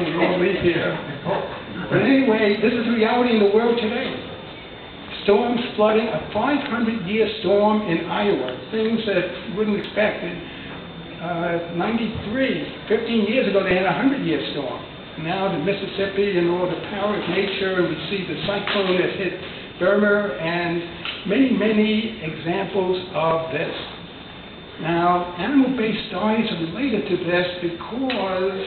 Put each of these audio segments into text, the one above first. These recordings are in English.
and we won't leave here. But anyway, this is reality in the world today. Storms, flooding, a 500-year storm in Iowa, things that you wouldn't expect. In 93, 15 years ago, they had a 100-year storm. Now the Mississippi and all the power of nature, and we see the cyclone that hit Burma, and many, many examples of this. Now, animal-based diets are related to this because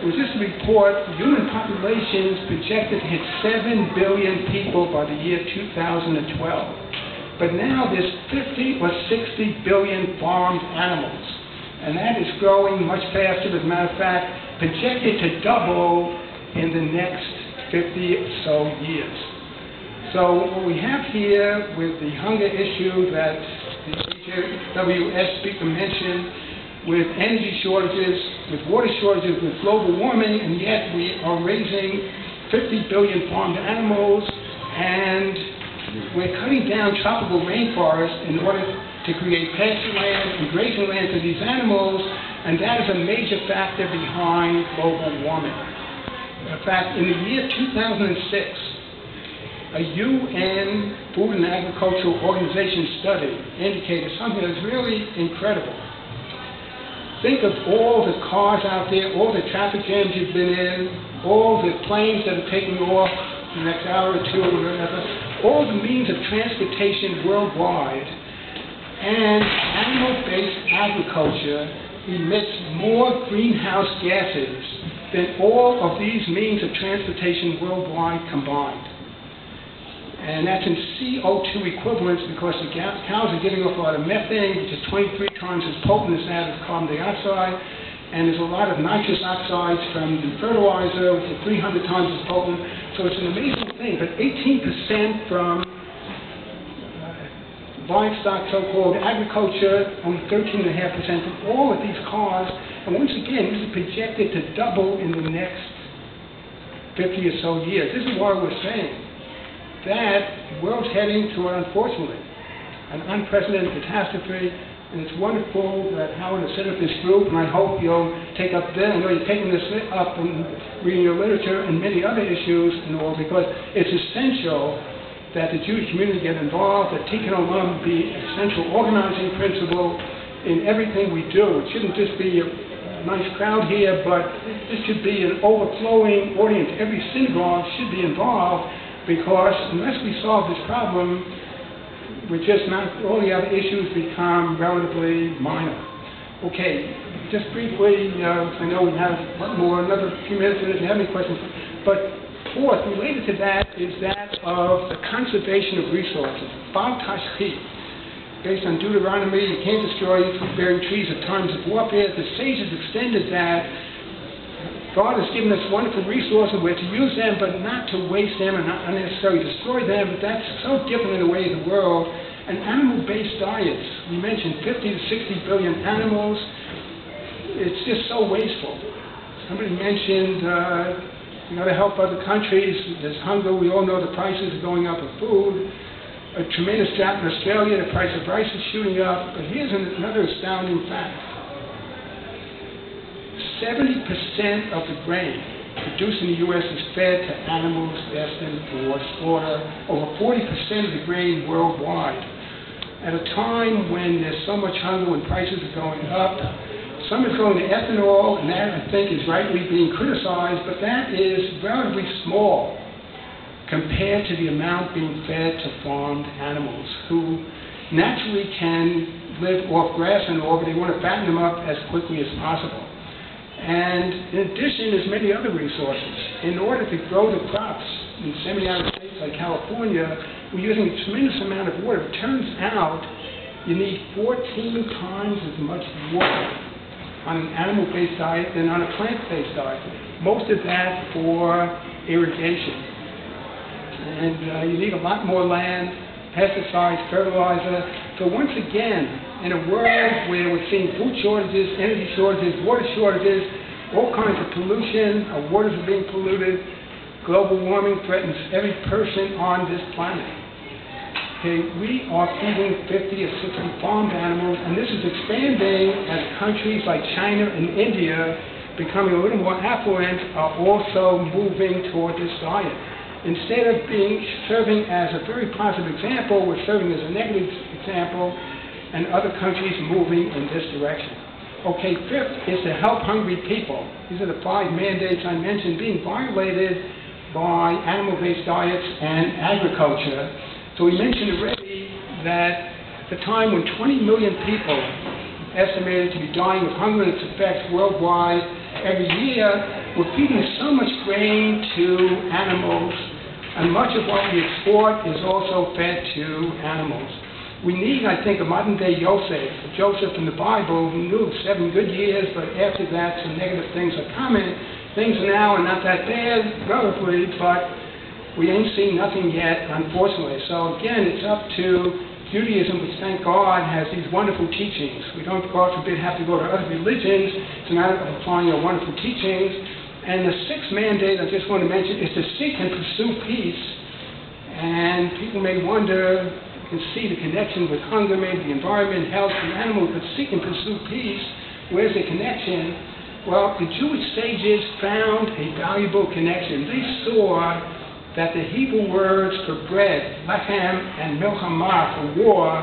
there was just a report, human populations projected to hit 7 billion people by the year 2012. But now there's 50 or 60 billion farmed animals. And that is growing much faster. As a matter of fact, projected to double in the next 50 or so years. So what we have here with the hunger issue that the HWS speaker mentioned, with energy shortages, with water shortages, with global warming, and yet we are raising 50 billion farmed animals, and we're cutting down tropical rainforests in order to create pasture land and grazing land for these animals, and that is a major factor behind global warming. In fact, in the year 2006, a UN Food and Agricultural Organization study indicated something that's really incredible. Think of all the cars out there, all the traffic jams you've been in, all the planes that are taking off in the next hour or two or whatever, all the means of transportation worldwide, and animal-based agriculture emits more greenhouse gases than all of these means of transportation worldwide combined. And that's in CO2 equivalents because the cows are giving off a lot of methane, which is 23 times as potent as that of carbon dioxide. And there's a lot of nitrous oxides from the fertilizer, which is 300 times as potent. So it's an amazing thing. But 18% from livestock, so-called agriculture, only 13.5% from all of these cars. And once again, this is projected to double in the next 50 or so years. This is why we're saying that the world's heading toward, unfortunately, an unprecedented catastrophe, and it's wonderful that Howard has set up this group, and I hope you'll take up this. I know you're taking this up and reading your literature and many other issues and all, because it's essential that the Jewish community get involved, that Tikkun Olam be a central organizing principle in everything we do. It shouldn't just be a nice crowd here, but this should be an overflowing audience. Every synagogue should be involved, because unless we solve this problem, we're just not, all the other issues become relatively minor. Okay, just briefly, I know we have another few minutes if you have any questions, but fourth, related to that, is that of the conservation of resources. Bal Tashchit, based on Deuteronomy, you can't destroy fruit-bearing trees at times of warfare. The sages extended that. God has given us wonderful resources, we're to use them, but not to waste them and not unnecessarily destroy them. But that's so different in the way of the world. And animal-based diets, we mentioned 50 to 60 billion animals. It's just so wasteful. Somebody mentioned you got to help other countries. There's hunger. We all know the prices are going up of food. A tremendous drought in Australia. The price of rice is shooting up. But here's another astounding fact. 70% of the grain produced in the U.S. is fed to animals destined for slaughter. Over 40% of the grain worldwide. At a time when there's so much hunger, when prices are going up, some is going to ethanol, and that, I think, is rightly being criticized, but that is relatively small compared to the amount being fed to farmed animals who naturally can live off grass and all, but they want to fatten them up as quickly as possible. And in addition, there's many other resources. In order to grow the crops in semi-arid states like California, we're using a tremendous amount of water. It turns out you need 14 times as much water on an animal-based diet than on a plant-based diet. Most of that for irrigation. And you need a lot more land, pesticides, fertilizer. So once again, in a world where we're seeing food shortages, energy shortages, water shortages, all kinds of pollution, our waters are being polluted, global warming threatens every person on this planet. Okay, we are feeding 50 or 60 farmed animals, and this is expanding as countries like China and India becoming a little more affluent are also moving toward this diet. Instead of serving as a very positive example, we're serving as a negative example, and other countries moving in this direction. Okay, fifth is to help hungry people. These are the 5 mandates I mentioned being violated by animal-based diets and agriculture. So we mentioned already that at the time when 20 million people estimated to be dying of hunger and its effects worldwide every year, we're feeding so much grain to animals, and much of what we export is also fed to animals. We need, I think, a modern-day Joseph in the Bible, who knew 7 good years, but after that some negative things are coming. Things now are not that bad, relatively, but we ain't seen nothing yet, unfortunately. So again, it's up to Judaism, which thank God has these wonderful teachings. We don't, God forbid, have to go to other religions. It's a matter of applying our wonderful teachings. And the 6th mandate I just want to mention is to seek and pursue peace. And people may wonder, you can see the connection with hunger, maybe the environment, health, the animals, but seek and pursue peace. Where's the connection? Well, the Jewish sages found a valuable connection. They saw that the Hebrew words for bread, lechem, and milchamah, for war,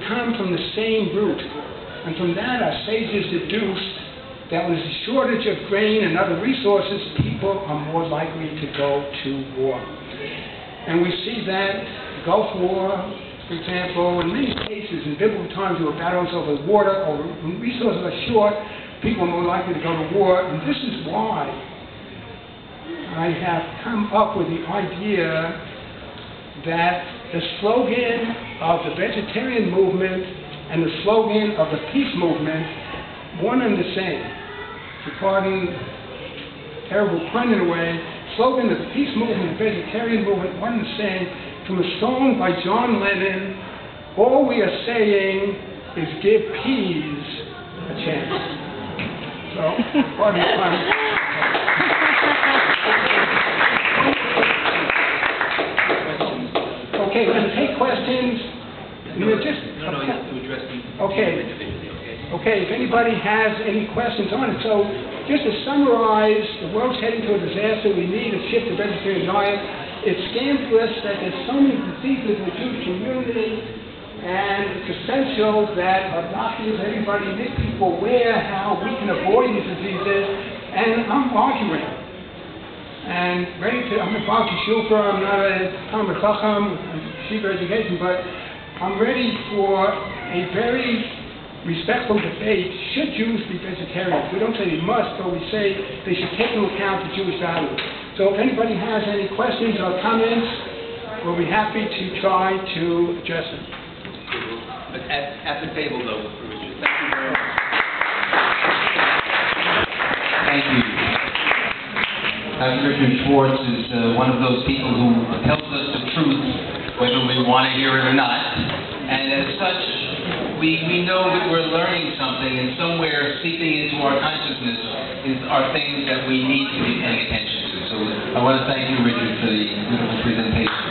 come from the same root. And from that, our sages deduced that when there's a shortage of grain and other resources, people are more likely to go to war. And we see that Gulf War, for example, in many cases in biblical times there were battles over water or when resources are short, people are more likely to go to war. And this is why I have come up with the idea that the slogan of the vegetarian movement and the slogan of the peace movement, one and the same. To pardon terrible pun in a way, slogan of the peace movement and the vegetarian movement, one and the same. From a song by John Lennon, all we are saying is give peas a chance. So, pardon the pun. Okay, we're going to take questions. Okay, if anybody has any questions on it. So, just to summarize, the world's heading to a disaster. We need a shift to vegetarian diet. It's scandalous that there's so many diseases in the Jewish community, and it's essential that our doctors, everybody, make people aware how we can avoid these diseases. And I'm arguing. And I'm a Baal Shulker, I'm not a Talmid Chacham with Shiva education, but I'm ready for a very respectful debate. Should Jews be vegetarians? We don't say they must, but we say they should take into account the Jewish values. So if anybody has any questions or comments, we'll be happy to try to address them. But at the table, though, Richard, thank you very much. Thank you. Richard Schwartz is one of those people who tells us the truth, whether we want to hear it or not. And as such, we know that we're learning something, and somewhere seeping into our consciousness are things that we need to be paying attention to. So I want to thank you, Richard, for the beautiful presentation.